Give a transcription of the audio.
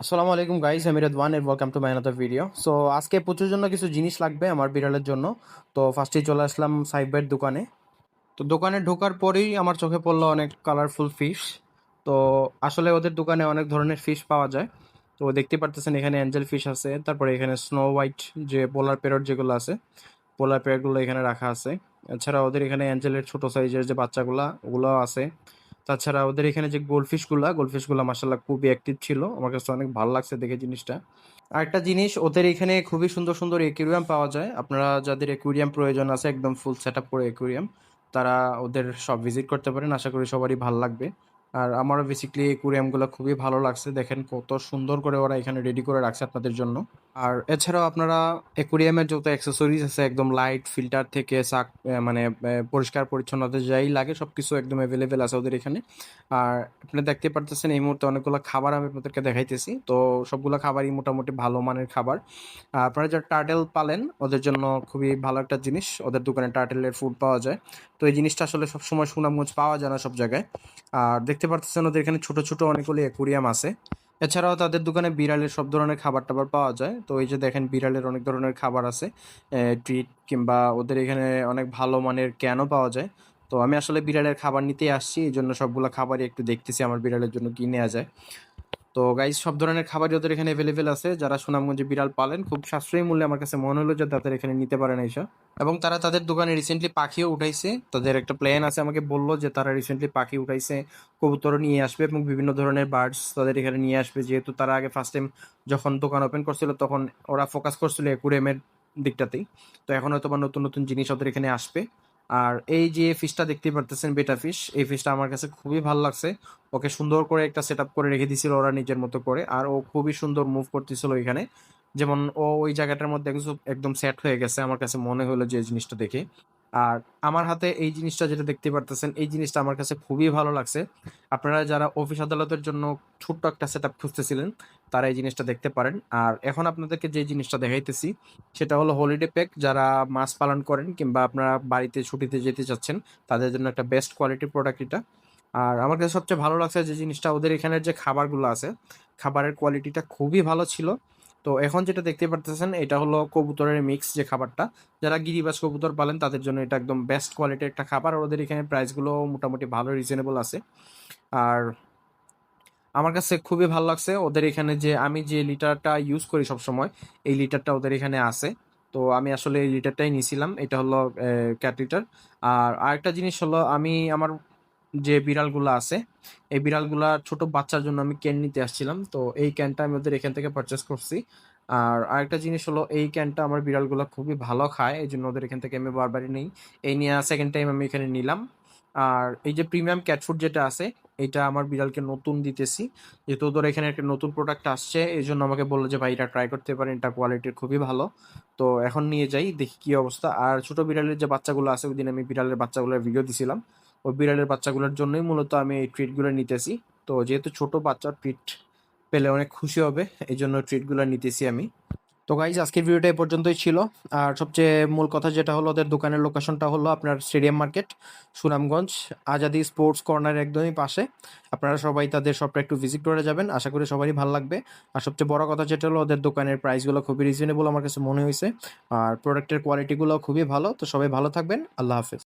আসসালামু আলাইকুম গাইস, আমি Redwan and welcome to my another video. So আজকে প্রচুর জন্য কিছু জিনিস লাগবে আমার বিড়ালের জন্য। তো ফার্স্টেই চলে আসলাম সাইবের দোকানে। তো দোকানে ঢোকার পরেই আমার চোখে পড়লো অনেক কালারফুল ফিশ। তো আসলে ওদের দোকানে অনেক ধরনের ফিশ পাওয়া যায়। তো দেখতে পারতেছেন এখানে অ্যাঞ্জেল ফিশ আছে, তারপরে এখানে স্নো হোয়াইট যে পোলার প্যারট যেগুলো আছে, পোলার প্যারটগুলো এখানে রাখা আছে। এছাড়া ওদের এখানে অ্যাঞ্জেলের ছোট সাইজের যে বাচ্চাগুলা ওগুলো আছে। তাছাড়া ওদের এখানে যে গোল্ডফিশগুলা মাশাআল্লাহ খুবই অ্যাক্টিভ ছিল, আমার কাছে অনেক ভালো লাগছে দেখে জিনিসটা। আরেকটা জিনিস, ওদের এখানে খুবই সুন্দর সুন্দর একুরিয়াম পাওয়া যায়। আপনারা যাদের একুরিয়াম প্রয়োজন আছে একদম ফুল সেট আপ করে একুরিয়াম, তারা ওদের সব ভিজিট করতে পারেন, আশা করি সবারই ভালো লাগবে। আর আমারও বেসিক্যালি একুরিয়ামগুলো খুবই ভালো লাগছে, দেখেন কত সুন্দর করে ওরা এখানে রেডি করে রাখছে আপনাদের জন্য। আর এছাড়াও আপনারা একুরিয়ামের যত অ্যাক্সেসরিজ আছে একদম লাইট ফিল্টার থেকে মানে পরিষ্কার পরিচ্ছন্নতা যাই লাগে সবকিছু একদম অ্যাভেলেবেল আছে ওদের এখানে। আর আপনি দেখতে পারতেছেন এই মুহূর্তে অনেকগুলো খাবার আমি আপনাদেরকে দেখাইতেছি। তো সবগুলো খাবারই মোটামুটি ভালো মানের খাবার। আপনারা যারা টার্টেল পালেন ওদের জন্য খুবই ভালো একটা জিনিস, ওদের দোকানে টার্টেলের ফুড পাওয়া যায়। তো এই জিনিসটা আসলে সবসময় সুনামগঞ্জ পাওয়া যায় না সব জায়গায়। আর দেখতে পারতেছেন ওদের এখানে ছোট ছোট অনেকগুলো অ্যাকুরিয়াম আছে। এছাড়াও তাদের দোকানে বিড়ালের সব ধরনের খাবার-টাবার পাওয়া যায়। তো এই যে দেখেন বিড়ালের অনেক ধরনের খাবার আছে। ট্রিট কিংবা ওদের এখানে অনেক ভালো মানের ক্যানও পাওয়া যায়। তো আমি আসলে বিড়ালের খাবার নিতেই আসছি। এজন্য সবগুলা খাবারই একটু দেখতেছি আমার বিড়ালের জন্য কি নেয়া যায়। তো গাইস সব ধরনের খাবারই ওদের এখানে এভেলেবেল আছে। যারা সুনামগঞ্জে বিড়াল পালেন খুব সাশ্রয়ী মূল্যে আমার কাছে মনে হলো যে তাদের এখানে নিতে পারেন আইসা। এবং তারা তাদের দোকানে রিসেন্টলি পাখিও উঠাইছে। তাদের একটা প্ল্যান আছে, আমাকে বলল যে তারা রিসেন্টলি পাখি উঠাইছে, কবুতরও নিয়ে আসবে এবং বিভিন্ন ধরনের বার্ডস তাদের এখানে নিয়ে আসবে। যেহেতু তারা আগে ফার্স্ট টাইম যখন দোকান ওপেন করছিল তখন ওরা ফোকাস করছিল অ্যাকুরিয়ামের দিকটাতেই। তো এখন হয়তোবা নতুন নতুন জিনিস ওদের এখানে আসবে। আর এই যে ফিশটা দেখতেই পারতেছেন বেটা ফিশ, এই ফিশটা আমার কাছে খুবই ভালো লাগছে। ওকে সুন্দর করে একটা সেটআপ করে রেখে দিছিল ওরা নিজের মতো করে, আর ও খুবই সুন্দর মুভ করতেছিল এখানে। যেমন ও ওই জায়গাটার মধ্যে একদম সেট হয়ে গেছে আমার কাছে মনে হলো যে এই জিনিসটা দেখে। আর আমার হাতে এই জিনিসটা যেটা দেখতে পারতেছেন এই জিনিসটা আমার কাছে খুবই ভালো লাগছে। আপনারা যারা অফিস আদালতের জন্য ছোট্ট একটা সেটআপ খুঁজতেছিলেন তারা এই জিনিসটা দেখতে পারেন। আর এখন আপনাদেরকে যে জিনিসটা দেখাইতেছি সেটা হলো হলিডে প্যাক। যারা মাছ পালন করেন কিংবা আপনারা বাড়িতে ছুটিতে যেতে চাচ্ছেন তাদের জন্য একটা বেস্ট কোয়ালিটির প্রোডাক্ট এটা। আর আমার কাছে সবচেয়ে ভালো লাগছে যে জিনিসটা ওদের এখানের যে খাবারগুলো আছে খাবারের কোয়ালিটিটা খুবই ভালো ছিল। তো এখন যেটা দেখতে পারতেছেন এটা হলো কবুতরের মিক্স যে খাবারটা, যারা গিরিবাজ কবুতর পালেন তাদের জন্য এটা একদম বেস্ট কোয়ালিটির একটা খাবার। আর ওদের এখানে প্রাইসগুলো মোটামুটি ভালো রিজনেবল আছে। আর আমার কাছে খুবই ভালো লাগছে ওদের এখানে যে আমি যে লিটারটা ইউজ করি সবসময় এই লিটারটা ওদের এখানে আছে। তো আমি আসলে এই লিটারটাই নিয়েছিলাম, এটা হলো ক্যাট লিটার। আর আরেকটা জিনিস হলো আমি আমার যে বিড়ালগুলা আছে এই বিড়ালগুলা ছোট বাচ্চার জন্য আমি ক্যান নিতে আসছিলাম, তো এই ক্যানটা আমি ওদের এখান থেকে পারচেস করছি। আর আরেকটা জিনিস হলো এই ক্যানটা আমার বিড়ালগুলা খুবই ভালো খায়, এই জন্য ওদের এখান থেকে আমি বারবারই নেই। এই নিয়ে সেকেন্ড টাইম আমি এখানে নিলাম। আর এই যে প্রিমিয়াম ক্যাট ফুড যেটা আছে এটা আমার বিড়ালকে নতুন দিতেছি, যেহেতু ওদের এখানে একটা নতুন প্রোডাক্ট আসছে এই জন্য আমাকে বললো যে ভাই এটা ট্রাই করতে পারেন, এটা কোয়ালিটির খুবই ভালো। তো এখন নিয়ে যাই দেখি কি অবস্থা। আর ছোট বিড়ালের যে বাচ্চাগুলো আছে ওই দিন আমি বিড়ালের বাচ্চাগুলোর ভিডিও দিছিলাম, ওই বিড়ালের বাচ্চাগুলোর জন্যই মূলত আমি এই ট্রিটগুলো নিতেছি। তো যেহেতু ছোট বাচ্চার ট্রিট পেলে অনেক খুশি হবে এই জন্য ট্রিটগুলো নিতেছি আমি। তো গাইজ আজকের ভিডিওটা এ পর্যন্তই ছিল। আর সবচেয়ে মূল কথা যেটা হলো ওদের দোকানের লোকেশনটা হলো আপনার stadium market, Sunamganj, Azadi sports corner একদমই পাশে। আপনারা সবাই তাদের শপটা একটু ভিজিট করে যাবেন, আশা করি সবারই ভালো লাগবে। আর সবচেয়ে বড় কথা যেটা হলো ওদের দোকানের প্রাইসগুলো খুবই রিজনেবল আমার কাছে মনে হয়েছে। আর প্রোডাক্টের কোয়ালিটিগুলো খুবই ভালো। তো সবাই ভালো থাকবেন, আল্লাহ হাফেজ।